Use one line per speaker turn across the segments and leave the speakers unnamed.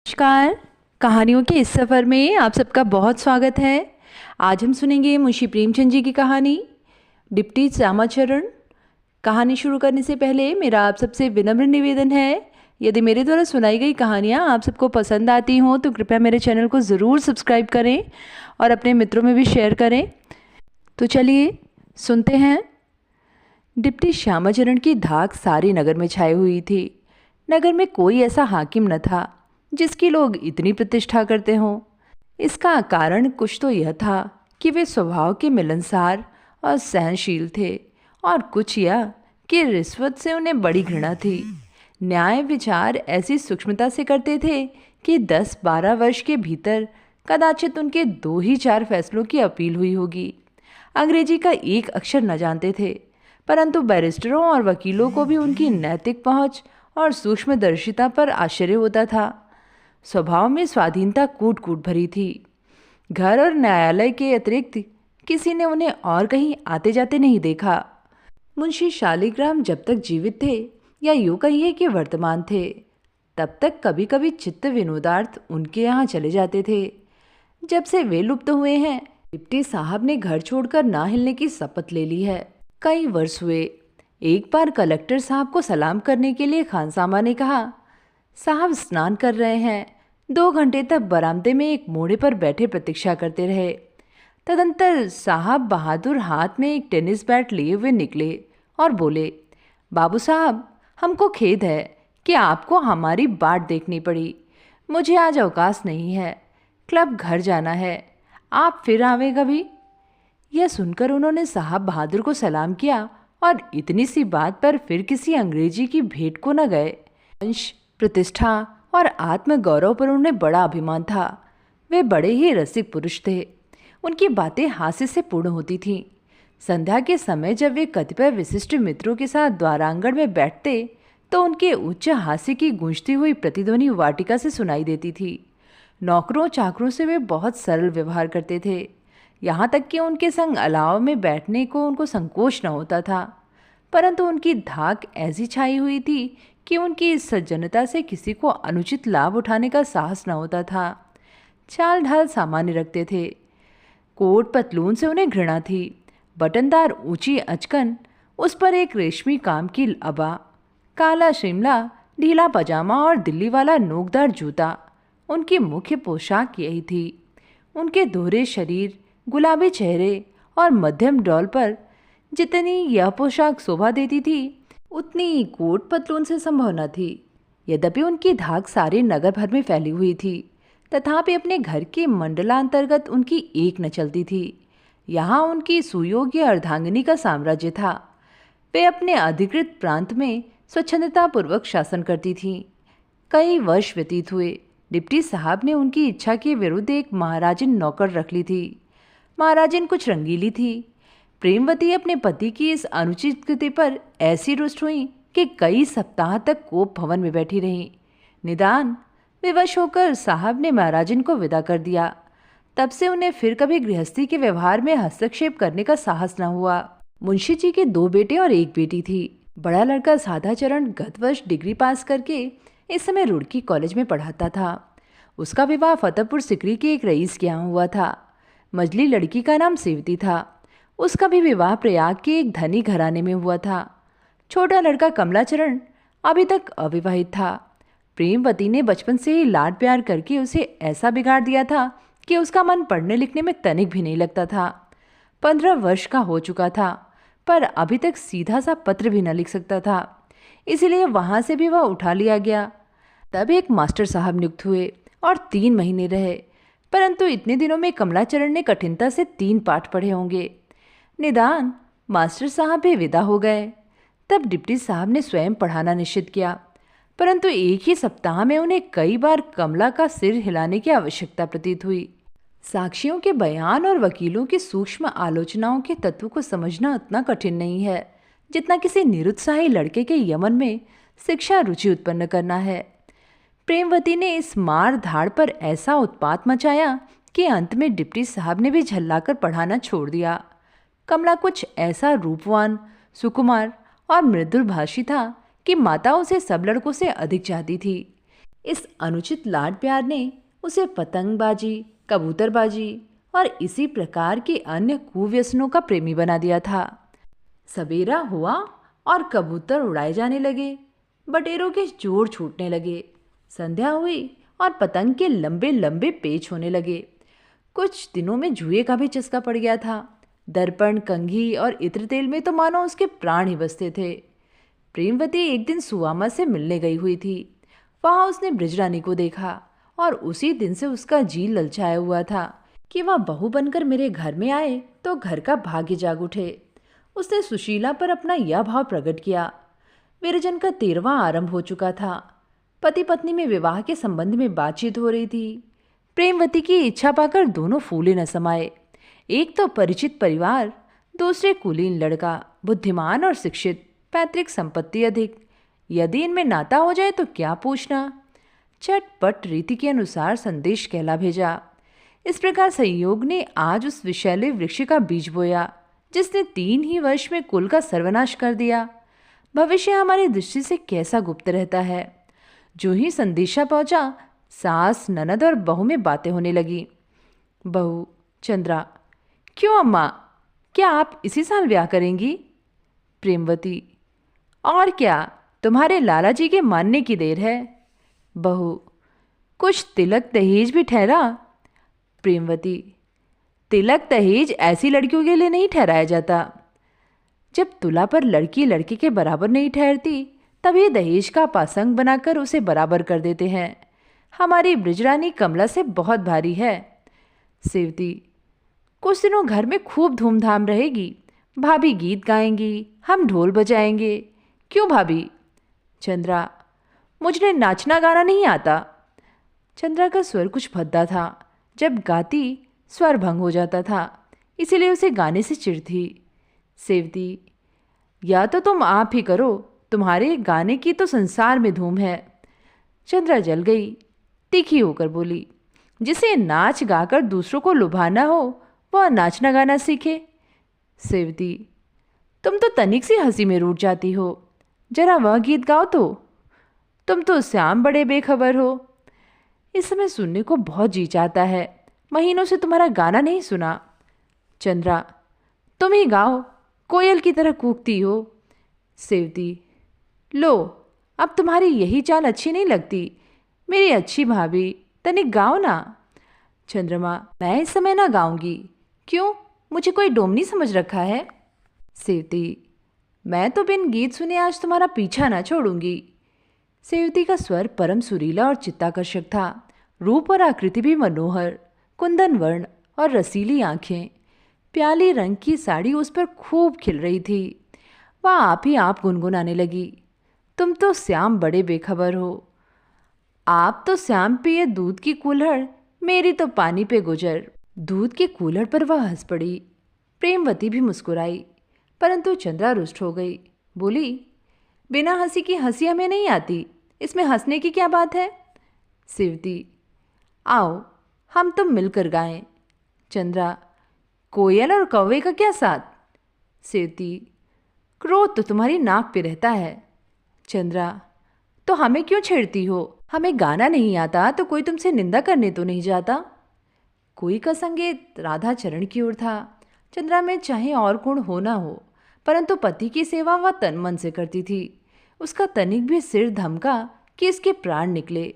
नमस्कार। कहानियों के इस सफ़र में आप सबका बहुत स्वागत है। आज हम सुनेंगे मुंशी प्रेमचंद जी की कहानी डिप्टी श्यामाचरण। कहानी शुरू करने से पहले मेरा आप सबसे विनम्र निवेदन है, यदि मेरे द्वारा सुनाई गई कहानियाँ आप सबको पसंद आती हों तो कृपया मेरे चैनल को ज़रूर सब्सक्राइब करें और अपने मित्रों में भी शेयर करें। तो चलिए सुनते हैं। डिप्टी श्यामाचरण की धाक सारे नगर में छाई हुई थी। नगर में कोई ऐसा हाकिम न था जिसकी लोग इतनी प्रतिष्ठा करते हों। इसका कारण कुछ तो यह था कि वे स्वभाव के मिलनसार और सहनशील थे, और कुछ यह कि रिश्वत से उन्हें बड़ी घृणा थी। न्याय विचार ऐसी सूक्ष्मता से करते थे कि 10-12 वर्ष के भीतर कदाचित उनके 2 ही 4 फैसलों की अपील हुई होगी। अंग्रेजी का एक अक्षर न जानते थे, परंतु बैरिस्टरों और वकीलों को भी उनकी नैतिक पहुंच और सूक्ष्मदर्शिता पर आश्चर्य होता था। स्वभाव में स्वाधीनता कूट कूट भरी थी। घर और न्यायालय के अतिरिक्त किसी ने उन्हें और कहीं आते जाते नहीं देखा। मुंशी शालिग्राम जब तक जीवित थे, या यूँ कहिए कि वर्तमान थे, तब तक कभी कभी चित्त विनोदार्थ उनके यहाँ चले जाते थे। जब से वे लुप्त हुए हैं, डिप्टी साहब ने घर छोड़कर ना हिलने की शपथ ले ली है। कई वर्ष हुए। एक बार कलेक्टर साहब को सलाम करने के लिए खानसामा ने कहा, साहब स्नान कर रहे हैं। 2 घंटे तक बरामदे में एक मोड़े पर बैठे प्रतीक्षा करते रहे। तदंतर साहब बहादुर हाथ में एक टेनिस बैट लिए हुए निकले और बोले, बाबू साहब, हमको खेद है कि आपको हमारी बाट देखनी पड़ी। मुझे आज अवकाश नहीं है, क्लब घर जाना है। आप फिर आवे कभी। यह सुनकर उन्होंने साहब बहादुर को सलाम किया और इतनी सी बात पर फिर किसी अंग्रेजी की भेंट को न गए। वंश, प्रतिष्ठा और आत्मगौरव पर उन्हें बड़ा अभिमान था। वे बड़े ही रसिक पुरुष थे। उनकी बातें हास्य से पूर्ण होती थीं। संध्या के समय जब वे कतिपय विशिष्ट मित्रों के साथ द्वारांगण में बैठते तो उनके उच्च हास्य की गूंजती हुई प्रतिध्वनि वाटिका से सुनाई देती थी। नौकरों चाकरों से वे बहुत सरल व्यवहार करते थे। यहाँ तक कि उनके संग अलाव में बैठने को उनको संकोच न होता था, परंतु उनकी धाक ऐसी छाई हुई थी कि उनकी इस सज्जनता से किसी को अनुचित लाभ उठाने का साहस न होता था। चाल ढाल सामान्य रखते थे। कोट पतलून से उन्हें घृणा थी। बटनदार ऊंची अचकन, उस पर एक रेशमी काम की अबा, काला शिमला, ढीला पजामा और दिल्ली वाला नोकदार जूता, उनकी मुख्य पोशाक यही थी। उनके दोहरे शरीर, गुलाबी चेहरे और मध्यम डौल पर जितनी यह पोशाक शोभा देती थी, उतनी कोट पतलून से संभव न थी। यद्यपि उनकी धाक सारे नगर भर में फैली हुई थी, तथापि अपने घर के मंडलांतर्गत उनकी एक न चलती थी। यहाँ उनकी सुयोग्य अर्धांगिनी का साम्राज्य था। वे अपने अधिकृत प्रांत में स्वच्छंदतापूर्वक शासन करती थीं। कई वर्ष व्यतीत हुए। डिप्टी साहब ने उनकी इच्छा के विरुद्ध एक महाराजिन नौकर रख ली थी। महाराजिन कुछ रंगीली थी। प्रेमवती अपने पति की इस अनुचित कृत्य पर ऐसी रुष्ट हुई कि कई सप्ताह तक कोप भवन में बैठी रहीं। निदान विवश होकर साहब ने महाराजिन को विदा कर दिया। तब से उन्हें फिर कभी गृहस्थी के व्यवहार में हस्तक्षेप करने का साहस न हुआ। मुंशी जी के 2 बेटे और 1 बेटी थी। बड़ा लड़का साधाचरण गत वर्ष डिग्री पास करके इस समय रुड़की कॉलेज में पढ़ाता था। उसका विवाह फतेहपुर सिकरी के एक रईस के यहाँ हुआ था। मझली लड़की का नाम सेवती था। उसका भी विवाह प्रयाग के एक धनी घराने में हुआ था। छोटा लड़का कमलाचरण अभी तक अविवाहित था। प्रेमवती ने बचपन से ही लाड प्यार करके उसे ऐसा बिगाड़ दिया था कि उसका मन पढ़ने लिखने में तनिक भी नहीं लगता था। 15 वर्ष का हो चुका था, पर अभी तक सीधा सा पत्र भी न लिख सकता था। इसीलिए वहाँ से भी वह उठा लिया गया। तब एक मास्टर साहब नियुक्त हुए और 3 महीने रहे, परंतु इतने दिनों में कमलाचरण ने कठिनता से 3 पाठ पढ़े होंगे। निदान मास्टर साहब भी विदा हो गए। तब डिप्टी साहब ने स्वयं पढ़ाना निश्चित किया, परंतु एक ही सप्ताह में उन्हें कई बार कमला का सिर हिलाने की आवश्यकता प्रतीत हुई। साक्षियों के बयान और वकीलों की सूक्ष्म आलोचनाओं के तत्व को समझना उतना कठिन नहीं है जितना किसी निरुत्साही लड़के के यमन में शिक्षा रुचि उत्पन्न करना है। प्रेमवती ने इस मार धाड़ पर ऐसा उत्पात मचाया कि अंत में डिप्टी साहब ने भी झल्लाकर पढ़ाना छोड़ दिया। कमला कुछ ऐसा रूपवान, सुकुमार और मृदुल भाषी था कि माता उसे सब लड़कों से अधिक चाहती थी। इस अनुचित लाड प्यार ने उसे पतंगबाजी, कबूतरबाजी और इसी प्रकार के अन्य कुव्यसनों का प्रेमी बना दिया था। सवेरा हुआ और कबूतर उड़ाए जाने लगे, बटेरों के जोड़ छूटने लगे। संध्या हुई और पतंग के लंबे लंबे पेच होने लगे। कुछ दिनों में जुए का भी चस्का पड़ गया था। दर्पण, कंघी और इत्र तेल में तो मानो उसके प्राण ही बसते थे। प्रेमवती एक दिन सुवामा से मिलने गई हुई थी। वहां उसने बृजरानी को देखा और उसी दिन से उसका जी ललचाया हुआ था कि वह बहू बनकर मेरे घर में आए तो घर का भाग्य जाग उठे। उसने सुशीला पर अपना यह भाव प्रकट किया। विरजन का 13वां आरंभ हो चुका था। पति पत्नी में विवाह के संबंध में बातचीत हो रही थी। प्रेमवती की इच्छा पाकर दोनों फूले न समाये। एक तो परिचित परिवार, दूसरे कुलीन लड़का, बुद्धिमान और शिक्षित, पैतृक संपत्ति अधिक। यदि इनमें नाता हो जाए तो क्या पूछना। चटपट रीति के अनुसार संदेश कहला भेजा। इस प्रकार संयोग ने आज उस विषैले वृक्ष का बीज बोया जिसने 3 ही वर्ष में कुल का सर्वनाश कर दिया। भविष्य हमारी दृष्टि से कैसा गुप्त रहता है। जो ही संदेशा पहुंचा, सास, ननद और बहू में बातें होने लगी। बहू: चंद्रा: क्यों अम्मा, क्या आप इसी साल ब्याह करेंगी? प्रेमवती: और क्या, तुम्हारे लाला जी के मानने की देर है। बहू: कुछ तिलक दहेज भी ठहरा? प्रेमवती: तिलक दहेज ऐसी लड़कियों के लिए नहीं ठहराया जाता। जब तुला पर लड़की लड़के के बराबर नहीं ठहरती तभी दहेज का पासंग बनाकर उसे बराबर कर देते हैं। हमारी बृजरानी कमला से बहुत भारी है। सेवती: कुछ दिनों घर में खूब धूमधाम रहेगी। भाभी गीत गाएंगी, हम ढोल बजाएंगे। क्यों भाभी? चंद्रा: मुझे नाचना गाना नहीं आता। चंद्रा का स्वर कुछ भद्दा था। जब गाती स्वर भंग हो जाता था, इसीलिए उसे गाने से चिढ़ थी। सेवती: या तो तुम आप ही करो, तुम्हारे गाने की तो संसार में धूम है। चंद्रा जल गई, तीखी होकर बोली: जिसे नाच गाकर दूसरों को लुभाना हो वह नाचना गाना सीखे। सेवती: तुम तो तनिक सी हंसी में रूठ जाती हो, जरा वह गीत गाओ तो। तुम तो श्याम बड़े बेखबर हो। इस समय सुनने को बहुत जी चाहता है, महीनों से तुम्हारा गाना नहीं सुना। चंद्रा: तुम ही गाओ, कोयल की तरह कूकती हो। सेवती: लो, अब तुम्हारी यही चाल अच्छी नहीं लगती। मेरी अच्छी भाभी, तनिक गाओ ना। चंद्रमा: मैं इस समय ना गाऊंगी। क्यों, मुझे कोई डोमनी समझ रखा है? सेवती: मैं तो बिन गीत सुने आज तुम्हारा पीछा ना छोड़ूंगी। सेवती का स्वर परम सुरीला और चित्ताकर्षक था। रूप और आकृति भी मनोहर, कुंदन वर्ण और रसीली आंखें। प्याली रंग की साड़ी उस पर खूब खिल रही थी। वह आप ही आप गुनगुनाने लगी: तुम तो श्याम बड़े बेखबर हो। आप तो श्याम पिए दूध की कुल्हड़, मेरी तो पानी पे गुजर। दूध की कुल्हड़ पर वह हंस पड़ी। प्रेमवती भी मुस्कुराई, परंतु चंद्रा रुष्ट हो गई। बोली: बिना हंसी की हंसी हमें नहीं आती, इसमें हंसने की क्या बात है? सेवती: आओ, हम तुम मिलकर गाएं। चंद्रा: कोयल और कौवे का क्या साथ? सेवती: क्रोध तो तुम्हारी नाक पे रहता है। चंद्रा: तो हमें क्यों छेड़ती हो? हमें गाना नहीं आता तो कोई तुमसे निंदा करने तो नहीं जाता। कोई का संगीत राधा चरण की ओर था। चंद्रा में चाहे और गुण हो ना हो, परंतु पति की सेवा वह तन मन से करती थी। उसका तनिक भी सिर धमका कि इसके प्राण निकले।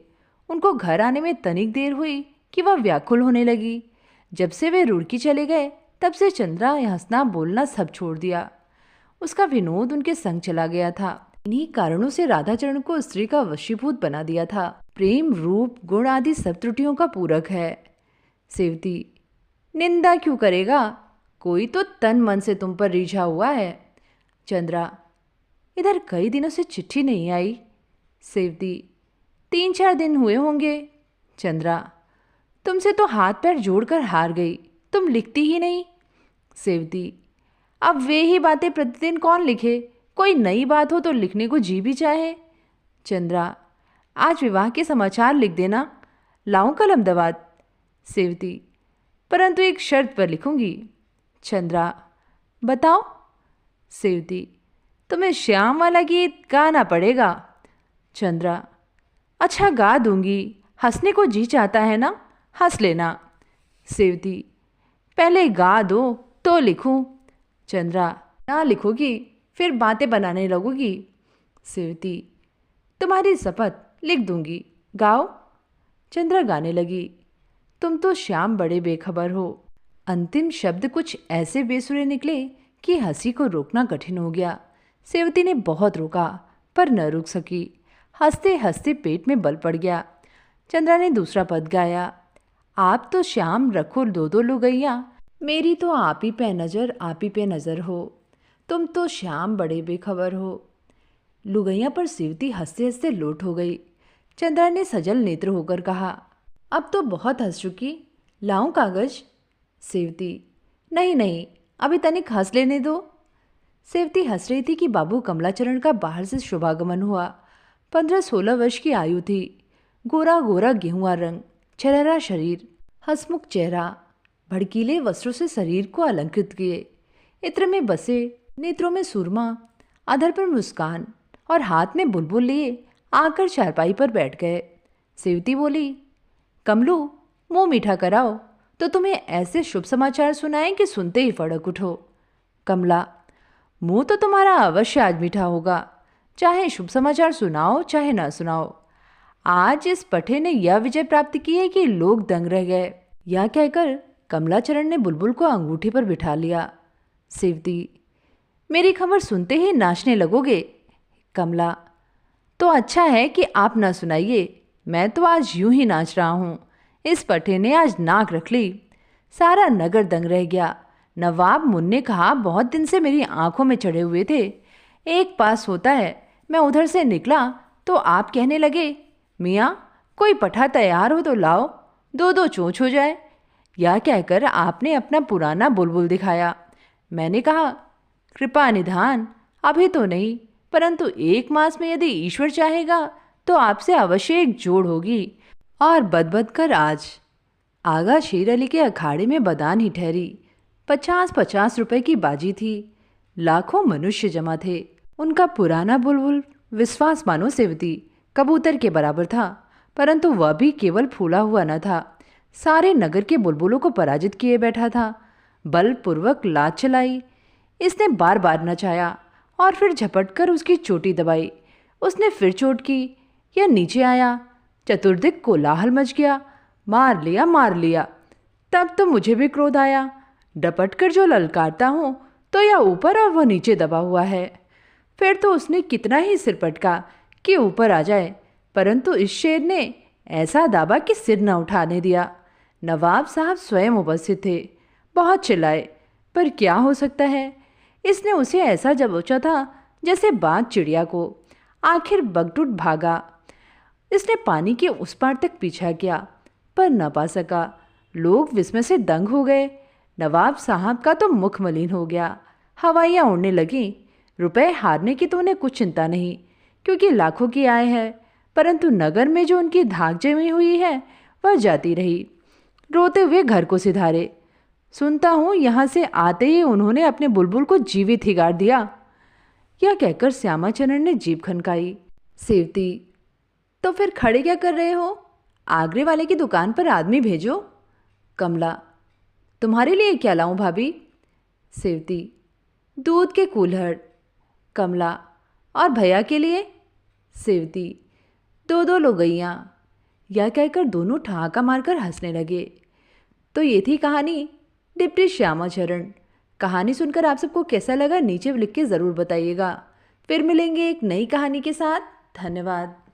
उनको घर आने में तनिक देर हुई कि वह व्याकुल होने लगी। जब से वे रुड़की चले गए तब से चंद्रा हंसना बोलना सब छोड़ दिया। उसका विनोद उनके संग चला गया था। इन्हीं कारणों से राधाचरण को स्त्री का वशीभूत बना दिया था। प्रेम, रूप, गुण आदि सब त्रुटियों का पूरक है। सेवती: निंदा क्यों करेगा? कोई तो तन मन से तुम पर रिझा हुआ है। चंद्रा: इधर कई दिनों से चिट्ठी नहीं आई। सेवती: 3-4 दिन हुए होंगे। चंद्रा: तुमसे तो हाथ पैर जोड़कर हार गई, तुम लिखती ही नहीं। सेवती: अब वे ही बातें प्रतिदिन कौन लिखे? कोई नई बात हो तो लिखने को जी भी चाहे। चंद्रा: आज विवाह के समाचार लिख देना, लाऊं कलम दवात? सेवती: परंतु एक शर्त पर लिखूंगी। चंद्रा: बताओ। सेवती: तुम्हें श्याम वाला गीत गाना पड़ेगा। चंद्रा: अच्छा गा दूंगी, हंसने को जी चाहता है ना, हंस लेना। सेवती, पहले गा दो तो लिखूं। चंद्रा, ना लिखोगी फिर बातें बनाने लगोगी। सेवती, तुम्हारी शपथ, लिख दूंगी, गाओ। चंद्रा गाने लगी। तुम तो श्याम बड़े बेखबर हो। अंतिम शब्द कुछ ऐसे बेसुरे निकले कि हंसी को रोकना कठिन हो गया। सेवती ने बहुत रोका पर न रुक सकी। हंसते हंसते पेट में बल पड़ गया। चंद्रा ने दूसरा पद गाया। आप तो श्याम रखो दो दो लुगैया, मेरी तो आप ही पे नज़र, आप ही पे नज़र हो। तुम तो श्याम बड़े बेखबर हो। लुगैया पर सेवती हंसते हंसते लोट हो गई। चंद्रा ने सजल नेत्र होकर कहा, अब तो बहुत हंस चुकी, लाऊं कागज? सेवती, नहीं नहीं, अभी तनिक हंस लेने दो। सेवती हंस रही थी कि बाबू कमलाचरण का बाहर से शुभागमन हुआ। 15-16 वर्ष की आयु थी। गोरा गोरा गेहुआ रंग, छरहरा शरीर, हंसमुख चेहरा, भड़कीले वस्त्रों से शरीर को अलंकृत किए, इत्र में बसे, नेत्रों में सुरमा, अधर पर मुस्कान और हाथ में बुलबुल लिए आकर चारपाई पर बैठ गए। सेवती बोली, कमलू, मुंह मीठा कराओ तो तुम्हें ऐसे शुभ समाचार सुनाएं कि सुनते ही फड़क उठो। कमला, मुंह तो तुम्हारा अवश्य आज मीठा होगा, चाहे शुभ समाचार सुनाओ चाहे ना सुनाओ। आज इस पठे ने यह विजय प्राप्त की है कि लोग दंग रह गए। यह कहकर कमलाचरण ने बुलबुल को अंगूठी पर बिठा लिया। सेवती, मेरी खबर सुनते ही नाचने लगोगे। कमला, तो अच्छा है कि आप ना सुनाइए, मैं तो आज यूं ही नाच रहा हूँ। इस पठे ने आज नाक रख ली, सारा नगर दंग रह गया। नवाब मुन्ने कहा बहुत दिन से मेरी आंखों में चढ़े हुए थे, एक पास होता है। मैं उधर से निकला तो आप कहने लगे, मियाँ कोई पठा तैयार हो तो लाओ, दो दो चोंच हो जाए। यह कहकर आपने अपना पुराना बुलबुल दिखाया। मैंने कहा, कृपा निधान, अभी तो नहीं, परंतु 1 मास में यदि ईश्वर चाहेगा तो आपसे अवश्य एक जोड़ होगी। और बदबद कर आज आगा शेर अली के अखाड़े में बदान ही ठहरी। 50-50 रुपए की बाजी थी। लाखों मनुष्य जमा थे। उनका पुराना बुलबुल विश्वास मानो सेवती कबूतर के बराबर था, परंतु वह भी केवल फूला हुआ न था, सारे नगर के बुलबुलों को पराजित किए बैठा था। बलपूर्वक लात चलाई। इसने बार बार नचाया और फिर झपट कर उसकी चोटी दबाई। उसने फिर चोट की। यह नीचे आया। चतुर्दिक कोलाहल मच गया। मार लिया, मार लिया। तब तो मुझे भी क्रोध आया। डपट कर जो ललकारता हूँ तो यह ऊपर और वह नीचे दबा हुआ है। फिर तो उसने कितना ही सिर पटका कि ऊपर आ जाए, परंतु इस शेर ने ऐसा दाबा कि सिर न उठाने दिया। नवाब साहब स्वयं उपस्थित थे। बहुत चिल्लाए, पर क्या हो सकता है। इसने उसे ऐसा दबोचा था जैसे बाघ चिड़िया को। आखिर बगटुट भागा। इसने पानी के उस पार तक पीछा किया पर न पा सका। लोग विस्मय से दंग हो गए। नवाब साहब का तो मुख मलिन हो गया। हवाइयाँ उड़ने लगीं। रुपए हारने की तो उन्हें कुछ चिंता नहीं, क्योंकि लाखों की आय है, परंतु नगर में जो उनकी धाक जमी हुई है वह जाती रही। रोते हुए घर को सिधारे। सुनता हूँ यहाँ से आते ही उन्होंने अपने बुलबुल को जीवित ही गाड़ दिया। यह कहकर श्यामाचरण ने जीभ खनकाई। सेवती, तो फिर खड़े क्या कर रहे हो? आगरे वाले की दुकान पर आदमी भेजो। कमला, तुम्हारे लिए क्या लाऊं भाभी? सेवती, दूध के कूल्हड़। कमला, और भैया के लिए? सेवती, 2-2 लुगैयाँ। यह कहकर दोनों ठहाका मारकर हंसने लगे। तो ये थी कहानी डिप्टी श्यामाचरण। कहानी सुनकर आप सबको कैसा लगा नीचे लिख के ज़रूर बताइएगा। फिर मिलेंगे एक नई कहानी के साथ। धन्यवाद।